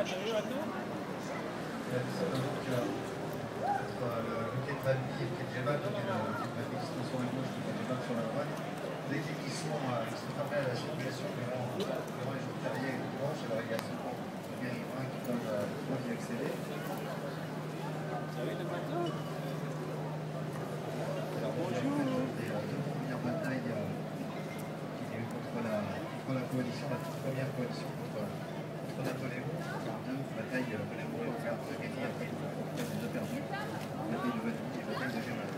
t'as vu à tout? Le quai de Valmy et le quai de Géval, donc il y a le quai de Valmy qui se trouve sur la gauche, le quai de Géval sur la droite. Des quais qui sont fermés à la circulation durant les jours fériés et les dimanches, alors il y a seulement les riverains qui peuvent y accéder. T'as vu le bateau? Alors, bonjour. Des deux premières batailles qu'il y a eu contre la coalition, la toute première coalition contre Napoléon. Deux batailles Napoléon et on garde gagné après les deux perdus. Bataille de Valmy et bataille de Géval.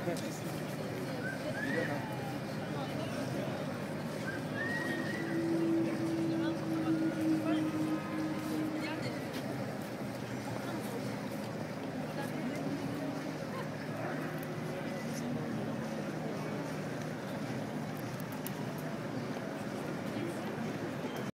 Merci.